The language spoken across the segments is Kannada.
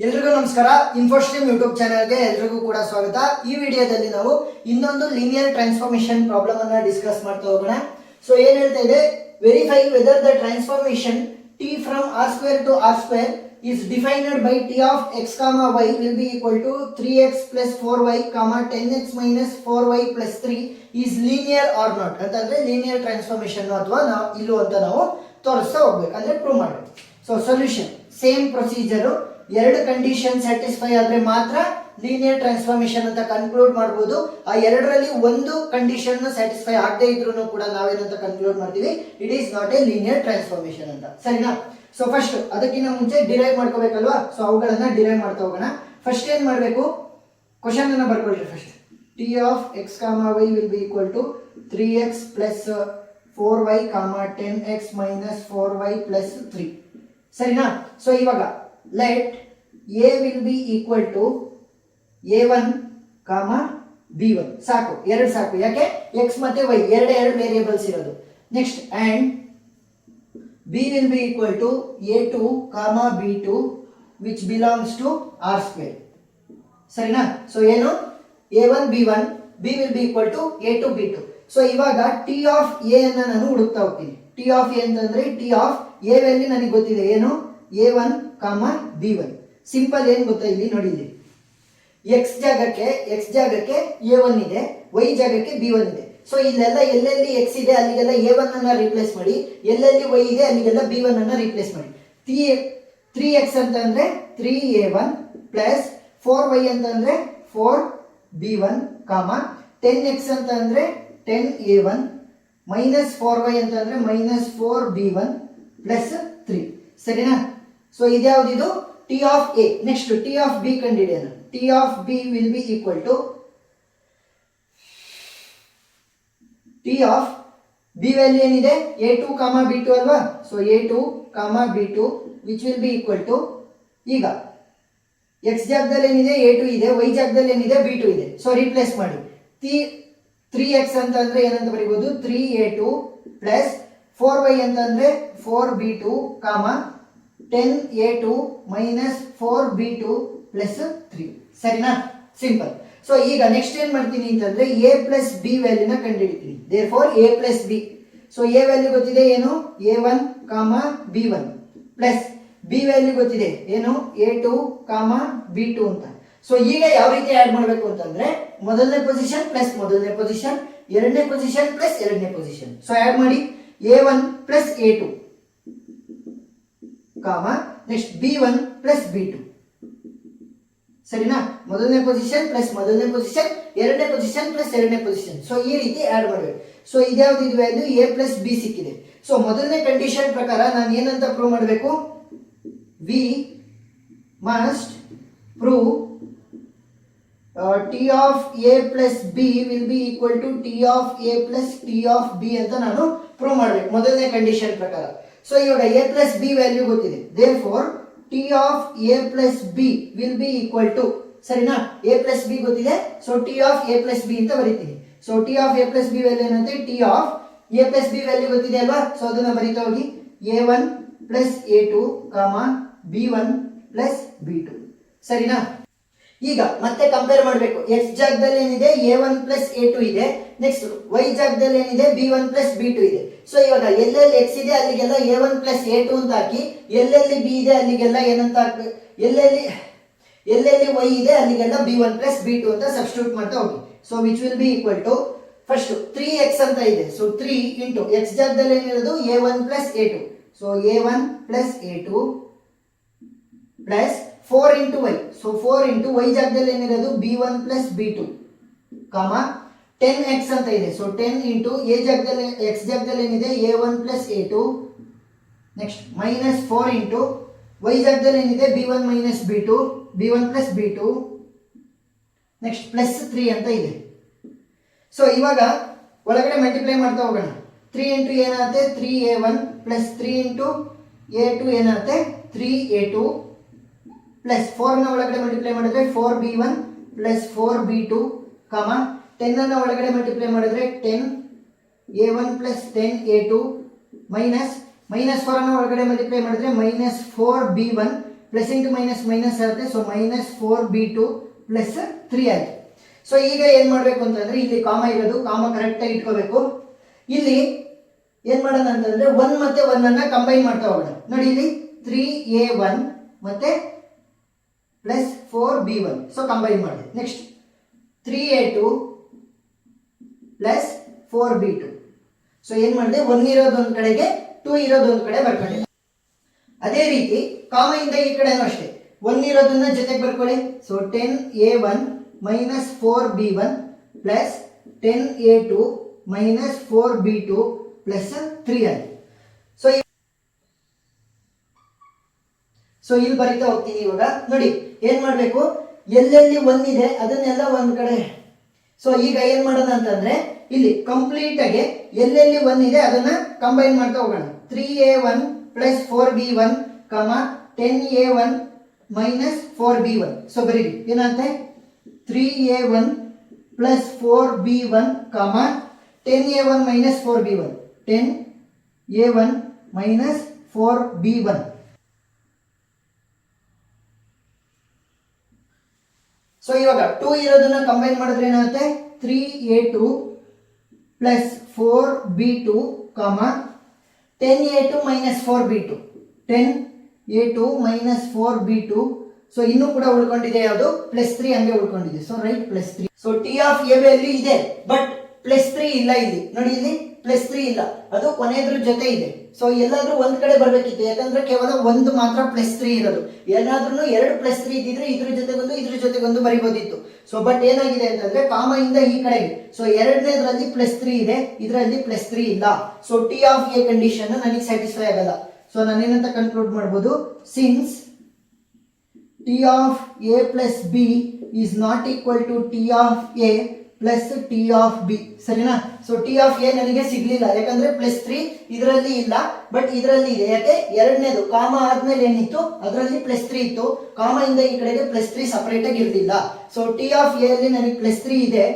ಎಲ್ರಿಗೂ ನಮಸ್ಕಾರ. ಇನ್ಫೋಸ್ಟ್ರೀಮ್ ಯೂಟ್ಯೂಬ್ ಚಾನಲ್ಗೆ ಎಲ್ರಿಗೂ ಕೂಡ ಸ್ವಾಗತ. ಈ ವಿಡಿಯೋದಲ್ಲಿ ನಾವು ಇನ್ನೊಂದು ಲೀನಿಯರ್ ಟ್ರಾನ್ಸ್ಫಾರ್ಮೇಶನ್ ಪ್ರಾಬ್ಲಮ್ ಅನ್ನ ಡಿಸ್ಕಸ್ ಮಾಡ್ತಾ ಹೋಗೋಣ. ಸೊ ಏನ್ ಹೇಳ್ತಾ ಇದೆ, verify whether the transformation t from r square to r square is defined by t of x comma y will be equal to 3x plus 4y comma 10x minus 4y plus 3 is linear or not ಅಂತಂದ್ರೆ ಲೀನಿಯರ್ ಟ್ರಾನ್ಸ್ಫಾರ್ಮೇಶನ್ ಅಥವಾ ಇಲ್ಲೋ ಅಂತ ನಾವು ತೋರಿಸ್ತಾ ಹೋಗ್ಬೇಕು, ಅಂದ್ರೆ ಪ್ರೂವ್ ಮಾಡಬೇಕು. ಸೊ ಸೊಲ್ಯೂಷನ್ ಸೇಮ್ ಪ್ರೊಸೀಜರ್, ಎರಡು ಕಂಡೀಷನ್ ಸ್ಯಾಟಿಸ್ಫೈ ಆದ್ರೆ ಮಾತ್ರ ಲೀನಿಯರ್ ಟ್ರಾನ್ಸ್ಫಾರ್ಮೇಶನ್ ಅಂತ ಕನ್ಕ್ಲೂಡ್ ಮಾಡಬಹುದು. ಆ ಎರಡರಲ್ಲಿ ಒಂದು ಕಂಡೀಷನ್ ಸ್ಯಾಟಿಸ್ಫೈ ಆಗದೆ ಇದ್ರೂ ಕೂಡ ನಾವೇನಂತ ಕನ್ಕ್ಲೂಡ್ ಮಾಡ್ತೀವಿ, it is not a linear transformation ಅಂತ. ಸರಿನಾ? ಸೊ ಫಸ್ಟ್ ಅದಕ್ಕಿಂತ ಮುಂಚೆ ಡಿರೈವ್ ಮಾಡ್ಕೋಬೇಕಲ್ವಾ, ಸೊ ಅವುಗಳನ್ನ ಡಿರೈವ್ ಮಾಡ್ತಾ ಹೋಗೋಣ. ಫಸ್ಟ್ ಏನ್ ಮಾಡಬೇಕು, ಕ್ವಶನ್ ಅನ್ನ ಬರ್ಕೊಳ್ರಿ. First t of x comma y will be equal to 3x plus 4y comma 10x minus 4y plus 3. ಸರಿನಾ? ಸೊ ಇವಾಗ let a will be equal to a1 comma b1 ಸಾಕು, ಎರಡು ಸಾಕು. ಯಾಕೆ? x ಮತ್ತೆ y ಎರಡು ವೇರಿಯೇಬಲ್ಸ್ ಇರೋದು. Next and b will be equal to a2 comma b2 which belongs to r square. ಸರಿನಾ? ಸೊ ಏನು, a1 b1, b will be equal to a2 b2. So ಇವಾಗ t of a ಅನ್ನ ನಾನು ಹುಡುಕ್ತಾ ಹೋಗ್ತೀನಿ. t of a ಅಂತಂದ್ರೆ t of a ವ್ಯಾಲ್ಯೂ ನನಗೆ ಗೊತ್ತಿದೆ, ಏನು a1 comma b1. ಸಿಂಪಲ್, ಏನ್ ಗೊತ್ತಾ, ಇಲ್ಲಿ ನೋಡಿ, ಇಲ್ಲಿ x ಜಾಗಕ್ಕೆ a1 ಇದೆ, y ಜಾಗಕ್ಕೆ b1 ಇದೆ. ಸೊ ಇಲ್ಲೆಲ್ಲ ಎಲ್ಲೆಲ್ಲಿ x ಇದೆ ಅಲ್ಲಿಗೆಲ್ಲ a1 ಅನ್ನ ರಿಪ್ಲೇಸ್ ಮಾಡಿ, ಎಲ್ಲೆಲ್ಲಿ y ಇದೆ ಅಲ್ಲಿಗೆಲ್ಲ b1 ಅನ್ನ ರಿಪ್ಲೇಸ್ ಮಾಡಿ. 3x ಅಂತ ಅಂದ್ರೆ 3a1 ಪ್ಲಸ್ 4y ಅಂತ ಅಂದ್ರೆ 4b1 ಕಾಮ 10x ಅಂತ ಅಂದ್ರೆ 10a1 ಮೈನಸ್ 4y ಅಂತ ಅಂದ್ರೆ ಮೈನಸ್ 4b1 ಪ್ಲಸ್ 3. ಸರಿನಾ? ಸೊ ಇದ್ಯಾವುದಿದು, t of a. Next t of b ಕಂಡುಹಿಡಿಯೋಣ. t of b will be equal to t of b value ಏನಿದೆ, a2 ಕಾಮಾ b2 ಅಲ್ವಾ. So a2 comma b2 which will be equal to, ಈಗ x ಜಾಗದಲ್ಲಿ ಏನಿದೆ a2 ಇದೆ, y ಜಾಗದಲ್ಲಿ ಏನಿದೆ b2 ಇದೆ. ಸೊ ರಿಪ್ಲೇಸ್ ಮಾಡಿ. 3x ಅಂತ ಅಂದ್ರೆ ಏನಂತ ಬರೀಬಹುದು, 3a2 ಪ್ಲಸ್ 4y ಅಂತ ಅಂದ್ರೆ 4b2 comma 10a2 minus 4b2 plus 3. ಸರಿನಾ? ಸಿಂಪಲ್. ಸೊ ಈಗ ನೆಕ್ಸ್ಟ್ ಏನ್ ಮಾಡ್ತೀನಿ ಅಂತಂದ್ರೆ a ಪ್ಲಸ್ b ವ್ಯಾಲ್ಯೂನ ಕಂಡುಹಿಡಿತೀನಿ. Therefore a plus b. So a value ಗೊತ್ತಿದೆ, ಏನು a1 comma b1 plus b value ಗೊತ್ತಿದೆ, ಏನು a2 ಕಾಮಾ b2 ಅಂತ. ಸೊ ಈಗ ಯಾವ ರೀತಿ ಆಡ್ ಮಾಡಬೇಕು ಅಂತಂದ್ರೆ, ಮೊದಲನೇ ಪೊಸಿಷನ್ ಪ್ಲಸ್ ಮೊದಲನೇ ಪೊಸಿಷನ್, ಎರಡನೇ ಪೊಸಿಷನ್ ಪ್ಲಸ್ ಎರಡನೇ ಪೊಸಿಷನ್. ಸೊ ಆಡ್ ಮಾಡಿ a1 plus a2 comma next b1 plus b2. ಸರಿನಾ? ಮೊದಲನೇ ಪೊಸಿಷನ್ ಪ್ಲಸ್ ಮೊದಲನೇ ಪೊಸಿಷನ್, ಎರಡನೇ ಪೊಸಿಷನ್ ಪ್ಲಸ್ ಎರಡನೇ ಪೊಸಿಷನ್. ಸೊ ಈ ರೀತಿ ಆಡ್ ಮಾಡಬೇಕು. ಸೊ ಇದ್ಯಾವ್ದು, ಇದು ವ್ಯಾಲ್ಯೂ a ಪ್ಲಸ್ b ಸಿಕ್ಕಿದೆ. ಸೊ ಮೊದಲನೇ ಕಂಡೀಷನ್ ಪ್ರಕಾರ ನಾನು ಏನಂತ ಪ್ರೂವ್ ಮಾಡಬೇಕು, we must prove t of a plus b will be equal to t of a plus t of b ಅಂತ ನಾನು ಪ್ರೂವ್ ಮಾಡಬೇಕು ಮೊದಲನೇ ಕಂಡೀಷನ್ ಪ್ರಕಾರ. ಸೊ ಇವಾಗ a plus b ವ್ಯಾಲ್ಯೂ ಗೊತ್ತಿದೆ, therefore t of a plus b will be equal to, ಸರಿನಾ, a plus b ಗೊತ್ತಿದೆ, so t of a plus b ಅಂತ ಬರೀತೀನಿ. So t of a plus b value ಏನಂತೆ, t of a plus b value ಗೊತ್ತಿದೆ ಅಲ್ವಾ. ಸೊ ಅದನ್ನ ಬರೀತಾ ಹೋಗಿ a1 plus a2 comma b1 plus b2. ಸರಿನಾ? ಈಗ ಮತ್ತೆ ಕಂಪೇರ್ ಮಾಡಬೇಕು. x ಜಾಗದಲ್ಲಿ ಏನಿದೆ a1 ಪ್ಲಸ್ a2 ಇದೆ, ನೆಕ್ಸ್ಟ್ y ಜಾಗದಲ್ಲಿ ಏನಿದೆ b1 ಪ್ಲಸ್ b2 ಇದೆ. ಸೊ ಇವಾಗ ಎಲ್ಲೆಲ್ಲಿ x ಇದೆ ಅಲ್ಲಿಗೆಲ್ಲ a1 ಪ್ಲಸ್ a2 ಅಂತ ಹಾಕಿ, ಎಲ್ಲೆಲ್ಲಿ b ಇದೆ ಅಲ್ಲಿಗೆಲ್ಲ ಏನಂತ ಹಾಕ್ಬೇಕು, ಎಲ್ಲೆಲ್ಲಿ y ಇದೆ ಅಲ್ಲಿಗೆಲ್ಲ b1 ಪ್ಲಸ್ b2 ಅಂತ ಸಬ್ಸ್ಟಿಟ್ಯೂಟ್ ಮಾಡ್ತಾ ಹೋಗಿ. So which will be equal to, first 3x ಅಂತ ಇದೆ, ಸೊ 3 ಇಂಟು x ಜಾಗದಲ್ಲಿ ಏನಿರೋದು a1 plus a2, so a1 plus a2 plus 4 into y, so 4 into y ಜಾಗದಲ್ಲಿ ಏನಿರೋದು b1 ಪ್ಲಸ್ b2 ಕಾಮ 10x ಅಂತ ಇದೆ, ಸೊ 10 ಇಂಟು a ಜಾಗದಲ್ಲಿ x ಜಾಗದಲ್ಲಿ ಏನಿದೆ a1 plus a2 next minus 4 into y ಜಾಗದಲ್ಲಿ ಏನಿದೆ b1 minus b2 b1 plus b2 next plus 3 ಅಂತ ಇದೆ. ಸೊ ಇವಾಗ ಒಳಗಡೆ ಮಲ್ಟಿಪ್ಲೈ ಮಾಡ್ತಾ ಹೋಗೋಣ. 3 ಇಂಟು ಏನಾಗುತ್ತೆ 3a1 ಪ್ಲಸ್ 3 ಇಂಟು a2 ಏನಾಗುತ್ತೆ 3a2 ಪ್ಲಸ್ 4 ನ ಒಳಗಡೆ ಮಲ್ಟಿಪ್ಲೈ ಮಾಡಿದ್ರೆ 4b1 ಪ್ಲಸ್ 4b2 ಕಾಮ 10 ಅನ್ನ ಒಳಗಡೆ ಮಲ್ಟಿಪ್ಲೈ ಮಾಡಿದ್ರೆ 10a1 ಪ್ಲಸ್ 10a2 ಮೈನಸ್ 4 ಅನ್ನ ಒಳಗಡೆ ಮಲ್ಟಿಪ್ಲೈ ಮಾಡಿದ್ರೆ minus 4b1 plus into minus minus ಆಗುತ್ತೆ. ಸೊ ಮೈನಸ್ 4b2 ಪ್ಲಸ್ 3 ಆಯ್ತು. ಸೊ ಈಗ ಏನ್ ಮಾಡ್ಬೇಕು ಅಂತಂದ್ರೆ ಇಲ್ಲಿ ಕಾಮ ಇರೋದು, ಕಾಮ ಕರೆಕ್ಟ್ ಆಗಿ ಇಟ್ಕೋಬೇಕು. ಇಲ್ಲಿ ಏನ್ ಮಾಡೋಣ ಅಂತಂದ್ರೆ 1 ಮತ್ತೆ 1 ಅನ್ನ ಕಂಬೈನ್ ಮಾಡ್ತಾ ಹೋಗೋಣ. ನೋಡಿ ಇಲ್ಲಿ 3a1 ಮತ್ತೆ ಪ್ಲಸ್ 4b1. ಸೊ ಕಂಬೈನ್ ಮಾಡಿ. Next 3a2 plus 4b2. So ಏನ್ ಮಾಡಿದೆ, 1 ಇರೋದು ಒಂದ್ ಕಡೆಗೆ 2 ಇರೋದು ಒಂದ್ ಕಡೆ ಬರ್ಕೊಂಡಿದೆ. ಅದೇ ರೀತಿ ಕಾಮ ಇಂದ ಈ ಕಡೆನೂ ಅಷ್ಟೇ 1 ಇರೋದನ್ನ ಜೊತೆಗೆ ಬರ್ಕೊಳ್ಳಿ. So 10a1 minus 4b1 plus 10a2 minus 4b2 plus 3 ಆಯ್ತು. ಸೊ ಇಲ್ಲಿ ಬರೀತಾ ಹೋಗ್ತೀನಿ. ಇವಾಗ ನೋಡಿ ಏನ್ ಮಾಡ್ಬೇಕು, ಎಲ್ಲೆಲ್ಲಿ 1 ಇದೆ ಅದನ್ನೆಲ್ಲ ಒಂದ್ ಕಡೆ. ಸೊ ಈಗ ಏನ್ ಮಾಡೋಣ ಅಂತಂದ್ರೆ ಇಲ್ಲಿ ಕಂಪ್ಲೀಟ್ ಆಗಿ ಎಲ್ಲೆಲ್ಲಿ 1 ಇದೆ ಅದನ್ನ ಕಂಬೈನ್ ಮಾಡ್ತಾ ಹೋಗೋಣ. 3a1 plus 4b1 10a1 minus 4b1. So ಬರೀರಿ ಏನಾಗುತ್ತೆ, 3a1 plus 4b1 10a1 minus 4b1 10a1 minus 4b1. So ಇವಾಗ 2 ಇರೋದನ್ನ ಕಂಬೈನ್ ಮಾಡಿದ್ರೆ ಏನಾಗುತ್ತೆ, 3a2 plus 4b2 10a2 minus 4b2 10a2 minus 4b2. So ಇನ್ನೂ ಕೂಡ ಉಳ್ಕೊಂಡಿದೆ ಯಾವುದು, ಪ್ಲಸ್ 3 ಹಂಗೆ ಉಳ್ಕೊಂಡಿದೆ. So right plus 3. So T of A value ಇದೆ ಬಟ್ ಪ್ಲಸ್ 3 ಇಲ್ಲ. ಇಲ್ಲಿ ನೋಡಿ ಇಲ್ಲಿ ಪ್ಲಸ್ 3 ಇಲ್ಲ, ಅದು ಕೊನೆಯದ್ರ ಜೊತೆ ಇದೆ. ಸೊ ಎಲ್ಲಾದ್ರೂ ಒಂದ್ ಕಡೆ ಬರ್ಬೇಕಿತ್ತು, ಯಾಕಂದ್ರೆ ಕೇವಲ ಒಂದು ಮಾತ್ರ ಪ್ಲಸ್ 3 ಇರೋದು. ಏನಾದ್ರೂ 2 ಪ್ಲಸ್ 3 ಇದ್ದಿದ್ರೆ ಇದ್ರ ಜೊತೆಗೊಂದು ಇದ್ರ ಜೊತೆಗೊಂದು ಬರಿಬೋದಿತ್ತು. ಸೊ ಬಟ್ ಏನಾಗಿದೆ ಅಂತಂದ್ರೆ ಕಾಮ ಇಂದ ಈ ಕಡೆಗೆ. ಸೊ ಎರಡನೇದ್ರಲ್ಲಿ ಪ್ಲಸ್ 3 ಇದೆ, ಇದರಲ್ಲಿ ಪ್ಲಸ್ 3 ಇಲ್ಲ. So T of A condition ನನಗೆ ಸ್ಯಾಟಿಸ್ಫೈ ಆಗಲ್ಲ. ಸೊ ನಾನೇನಂತ ಕನ್ಕ್ಲೂಡ್ ಮಾಡ್ಬೋದು, since T of A plus B is not equal to T of A plus T of B. ಸರಿನಾ? ಸೊ ಟಿ ಆಫ್ ಎ ನನಗೆ ಸಿಗ್ಲಿಲ್ಲ, ಯಾಕಂದ್ರೆ ಪ್ಲಸ್ 3 ಇದರಲ್ಲಿ ಇಲ್ಲ ಬಟ್ ಇದರಲ್ಲಿ ಇದೆ. ಯಾಕೆ, ಎರಡನೇದು ಕಾಮ ಆದ್ಮೇಲೆ ಏನಿತ್ತು ಅದರಲ್ಲಿ ಪ್ಲಸ್ 3 ಇತ್ತು, ಕಾಮ ಇಂದ ಈ ಕಡೆಗೆ ಪ್ಲಸ್ 3 ಸಪರೇಟ್ ಆಗಿ ಇರಲಿಲ್ಲ. ಸೊ ಟಿ ಆಫ್ ಎ ಅಲ್ಲಿ ನನಗೆ ಪ್ಲಸ್ 3 ಇದೆ.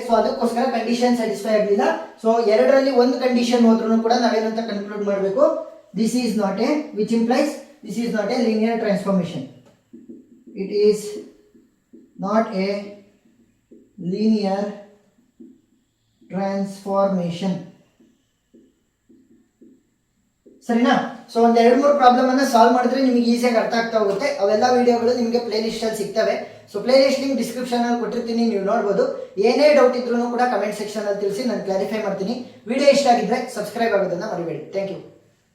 ಸೊ ಅದಕ್ಕೋಸ್ಕರ ಕಂಡೀಷನ್ ಸ್ಯಾಟಿಸ್ಫೈ ಆಗಲಿಲ್ಲ. ಸೊ ಎರಡರಲ್ಲಿ ಒಂದು ಕಂಡೀಷನ್ ಹೋದ್ರೂ ಕೂಡ ನಾವೇನಂತ ಕನ್ಕ್ಲೂಡ್ ಮಾಡಬೇಕು, this is not A, which implies this is not a linear transformation. It is not a linear transformation. ಸರಿನಾ? ಸೊ ಒಂದ್ 2-3 ಪ್ರಾಬ್ಲಮ್ ಅನ್ನ ಸಾಲ್ವ್ ಮಾಡಿದ್ರೆ ನಿಮಗೆ ಈಸಿಯಾಗಿ ಅರ್ಥ ಆಗ್ತಾ ಹೋಗುತ್ತೆ. ಅವೆಲ್ಲ ವಿಡಿಯೋಗಳು ನಿಮಗೆ ಪ್ಲೇ ಲಿಸ್ಟ್ ಅಲ್ಲಿ ಸಿಗ್ತವೆ. So play list link description ಅಲ್ಲಿ ಕೊಟ್ಟಿರ್ತೀನಿ, ನೀವು ನೋಡ್ಬೋದು. ಏನೇ ಡೌಟ್ ಇದ್ರೂ ಕೂಡ ಕಮೆಂಟ್ ಸೆಕ್ಷನ್ ಅಲ್ಲಿ ತಿಳಿಸಿ, ನಾನು ಕ್ಲಾರಿಫೈ ಮಾಡ್ತೀನಿ. ವಿಡಿಯೋ ಇಷ್ಟ ಆಗಿದ್ರೆ ಸಬ್ಸ್ಕ್ರೈಬ್ ಆಗೋದನ್ನ ಮರಿಬೇಡಿ. Thank you.